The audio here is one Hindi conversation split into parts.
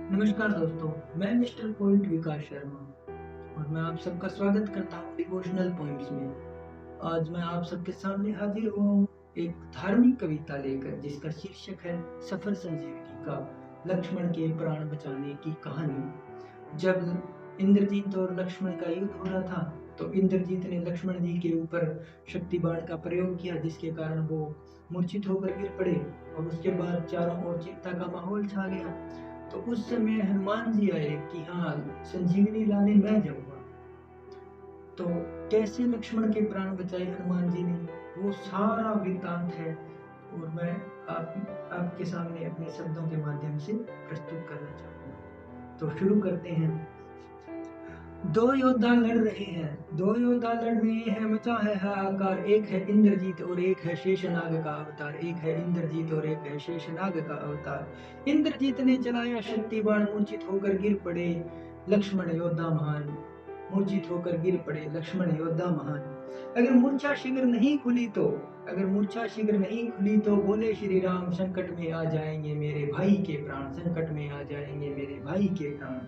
नमस्कार दोस्तों, मैं मिस्टर पॉइंट विकास शर्मा और मैं आप सबका स्वागत करता हूँ डिवोशनल पॉइंट्स में। आज मैं आप सबके सामने हाजिर हुआ हूँ एक धार्मिक कविता लेकर जिसका शीर्षक है सफर संजीवनी का लक्ष्मण के प्राण बचाने की कहानी। जब इंद्रजीत और लक्ष्मण का युद्ध हो रहा था तो इंद्रजीत ने लक्ष्मण जी के ऊपर शक्ति बाण का प्रयोग किया जिसके कारण वो मूर्छित होकर गिर पड़े और उसके बाद चारों ओर चिंता का माहौल छा गया। तो उस समय हनुमान जी आए कि हाँ, संजीवनी लाने मैं जाऊंगा। तो कैसे लक्ष्मण के प्राण बचाए हनुमान जी ने, वो सारा वृत्तांत है और मैं आपके सामने अपने शब्दों के माध्यम से प्रस्तुत करना चाहूंगा। तो शुरू करते हैं। दो योद्धा लड़ रहे हैं, दो योद्धा लड़ रहे हैं, मचा है हाहाकार। एक है इंद्रजीत और एक है शेषनाग का अवतार, एक है इंद्रजीत और एक है शेषनाग का अवतार। इंद्रजीत ने चलाया शक्ति बाण, मूर्छित होकर गिर पड़े लक्ष्मण योद्धा महान। मूर्छित होकर गिर पड़े लक्ष्मण योद्धा महान। अगर मूर्छा शीघ्र नहीं खुली तो अगर मूर्छा शीघ्र नहीं खुली तो बोले श्री राम, संकट में आ जाएंगे मेरे भाई के प्राण, संकट में आ जाएंगे मेरे भाई के प्राण।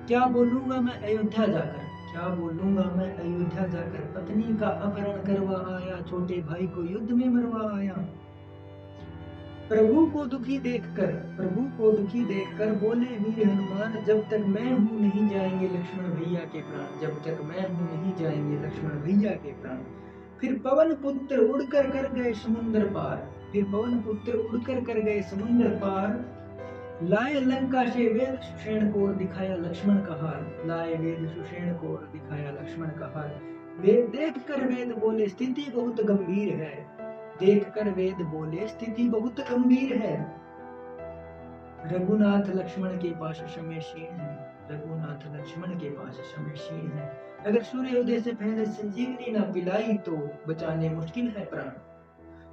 क्या बोलूंगा मैं अयोध्या जाकर, क्या बोलूंगा मैं अयोध्या जाकर, पत्नी का अपहरण करवा आया, छोटे भाई को युद्ध में मरवा आया। प्रभु को दुखी देखकर बोले वीर हनुमान, जब तक मैं हूं नहीं जाएंगे लक्ष्मण भैया के प्राण, जब तक मैं हूं नहीं जाएंगे लक्ष्मण भैया के प्राण। फिर पवन पुत्र उड़कर कर गए समुद्र पार, फिर पवन पुत्र उड़कर कर गए समुद्र पार। लाए लंका से वेद सुषेण को दिखाया लक्ष्मण का हाल, लाए वेद सुषेण को दिखाया लक्ष्मण का हाल। वेद देख कर वेद बोले स्थिति बहुत गंभीर है, देख कर वेद बोले स्थिति बहुत गंभीर है। रघुनाथ लक्ष्मण के पास समय क्षीण है, रघुनाथ लक्ष्मण के पास समय क्षीण है। अगर सूर्योदय से पहले संजीवनी ना पिलाई तो बचाने मुश्किल है प्राण।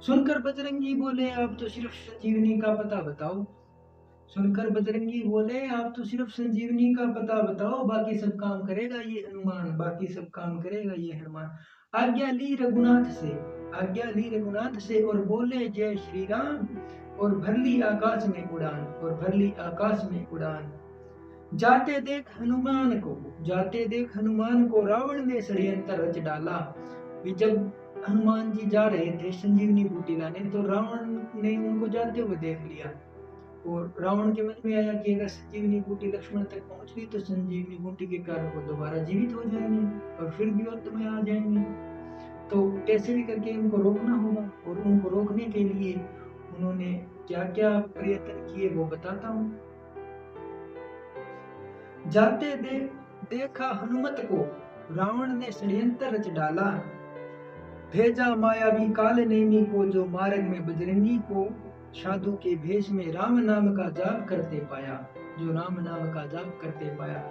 सुनकर बजरंगी बोले आप तो सिर्फ संजीवनी का पता बताओ, सुनकर बजरंगी बोले आप तो सिर्फ संजीवनी का पता बताओ, बाकी सब काम करेगा ये हनुमान, बाकी सब काम करेगा ये हनुमान। आज्ञा ली रघुनाथ से, आज्ञा ली रघुनाथ से और बोले जय श्री राम, और भर ली आकाश में उड़ान, और भर ली आकाश में उड़ान। जाते देख हनुमान को, जाते देख हनुमान को रावण ने षड्यंत्र रच डाला। जब हनुमान जी जा रहे थे संजीवनी बूटी लाने तो रावण ने उनको जाते हुए देख लिया और रावण के मन में आया कि अगर संजीवनी बूटी लक्ष्मण तक पहुंच गई तो संजीवनी बूटी के कारण वो दोबारा जीवित हो जाएंगे और फिर भी युद्ध में आ जाएंगे। तो कैसे भी करके उनको रोकना होगा और उनको रोकने के लिए उन्होंने क्या क्या प्रयत्न किए वो बताता हूँ। जाते देखा हनुमत को रावण ने षड्यंत्र रच डाला, भेजा मायावी काल नेमी को जो मार्ग में बजरंगी को साधु के भेष में राम नाम का जाप करते पाया, जो राम नाम का जाप करते पाया।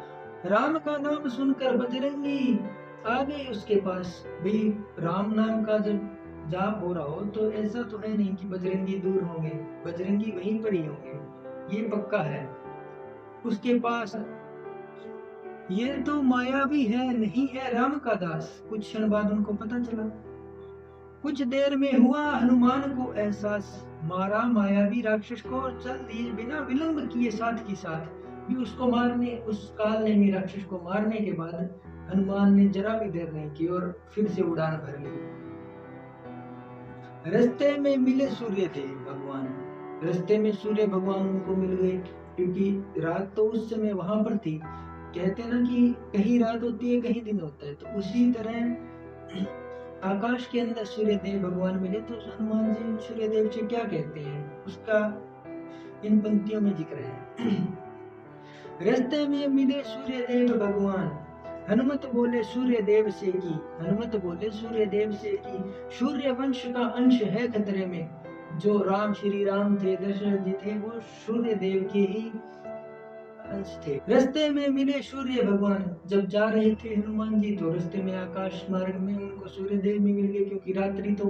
राम का नाम सुनकर बजरंगी आ गए उसके पास। भाई राम नाम का जब जाप हो रहा हो तो ऐसा तो है नहीं कि बजरंगी दूर होंगे, बजरंगी वहीं पर ही होंगे, ये पक्का है। उसके पास ये तो मायावी है, नहीं है राम का दास, कुछ क्षण बाद उनको पता चला। कुछ देर में हुआ हनुमान को एहसास, मारा मायावी राक्षस को और चल दिए बिना विलंब किए साथ ही साथ। भी उसको मारने, उस काल नेमी राक्षस को मारने के बाद हनुमान ने जरा भी देर नहीं की और फिर से उड़ान भर ली। रास्ते में मिले सूर्य देव भगवान, रास्ते में सूर्य भगवान उनको मिल गए क्योंकि रात तो उस समय वहां पर थी। कहते ना कि कहीं रात होती है कहीं दिन होता है, तो उसी तरह आकाश के अंदर सूर्य देव भगवान मिले। तो हनुमान जी सूर्य देव से क्या कहते हैं उसका इन पंक्तियों में जिक्र है। रास्ते में मिले सूर्य देव भगवान, हनुमत बोले सूर्य देव से की, हनुमत बोले सूर्य देव से की, सूर्य वंश का अंश है खतरे में। जो राम श्री राम थे, दशरथ जी थे, वो सूर्य देव के ही अंश थे। रास्ते में मिले सूर्य भगवान, जब जा रहे थे हनुमान जी तो रास्ते में आकाश मार्ग में उनको सूर्य देव भी मिल गए क्योंकि रात्रि तो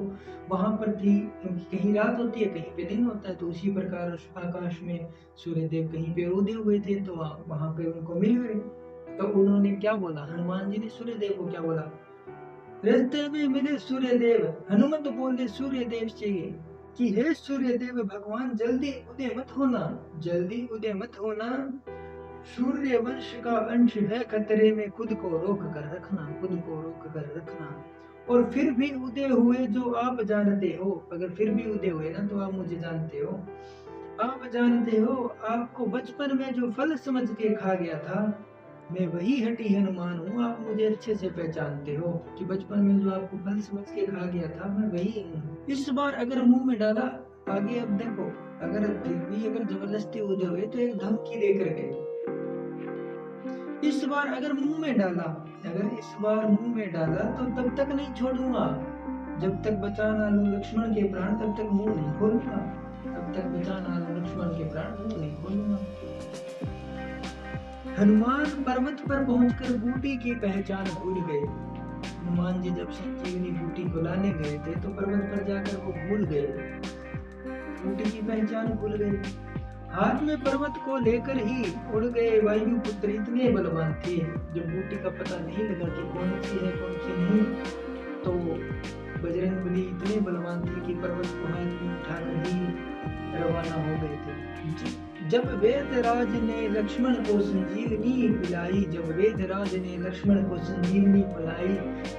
वहां पर थी, क्योंकि कहीं रात होती है कहीं पे दिन होता है। तो उसी प्रकार आकाश में सूर्य देव कहीं पे उदय हुए थे तो वहां पे उनको मिल गए। तो उन्होंने क्या बोला, हनुमान जी ने सूर्य देव को क्या बोला, रास्ते में मिले सूर्य देव, हनुमत बोले सूर्य देव से कि हे सूर्य देव भगवान जल्दी उदय मत होना, जल्दी उदय मत होना। सूर्य वंश का अंश है खतरे में, खुद को रोक कर रखना, खुद को रोक कर रखना। और फिर भी उदय हुए जो आप जानते हो, अगर फिर भी उदय हुए ना तो आप मुझे जानते हो, आप जानते हो। आपको बचपन में जो फल समझ के खा गया था, मैं वही हठी हनुमान हूँ। आप मुझे अच्छे से पहचानते हो कि बचपन में जो आपको फल समझ के खा गया था, मैं वही हूँ। इस बार अगर मुंह में डाला, आगे अब देखो, अगर फिर भी अगर जबरदस्ती उदय हुए तो एक धमकी देकर गए। इस बार अगर मुंह में डाला, अगर इस बार मुंह में डाला तो तब तक नहीं छोड़ूंगा, जब तक बचा ना लूं लक्ष्मण के प्राण, तब तक मुंह नहीं खोलूंगा, तब तक बचा ना लूं लक्ष्मण के प्राण, मुंह नहीं खोलूंगा। हनुमान पर्वत पर पहुंचकर बूटी की पहचान भूल गए। हनुमान जी जब संजीवनी बूटी को लाने गए थे तो पर्वत पर जाकर वो भूल गए, बूटी की पहचान भूल गए। हाथ में पर्वत को लेकर ही उड़ गए वायु पुत्र, इतने बलवान थे। जब बूटी का पता नहीं लगा कि कौन सी है कौन सी नहीं, तो बजरंगबली इतने बलवान थे कि पर्वत को हाथ में उठाकर ही रवाना हो गए थे। जब वेदराज ने लक्ष्मण को संजीवनी पिलाई, जब वेदराज ने लक्ष्मण को संजीवनी पिलाई,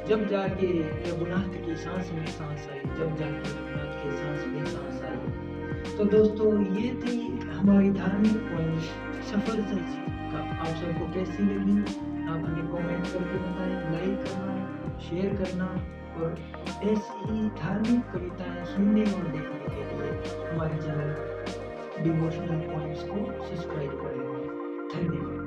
जब जाके रघुनाथ की सांस में सांस आई, जब जाके रघुनाथ की सांस में सांस आई। तो दोस्तों ये थी हमारी धार्मिक पॉइंट सफर का। आप सबको कैसी लगी आप हमें कमेंट करके बताएं, लाइक करना, शेयर करना, और ऐसी ही धार्मिक कविताएं सुनने और देखने के लिए हमारे चैनल डिवोशनल पॉइंट्स को सब्सक्राइब करें। धन्यवाद।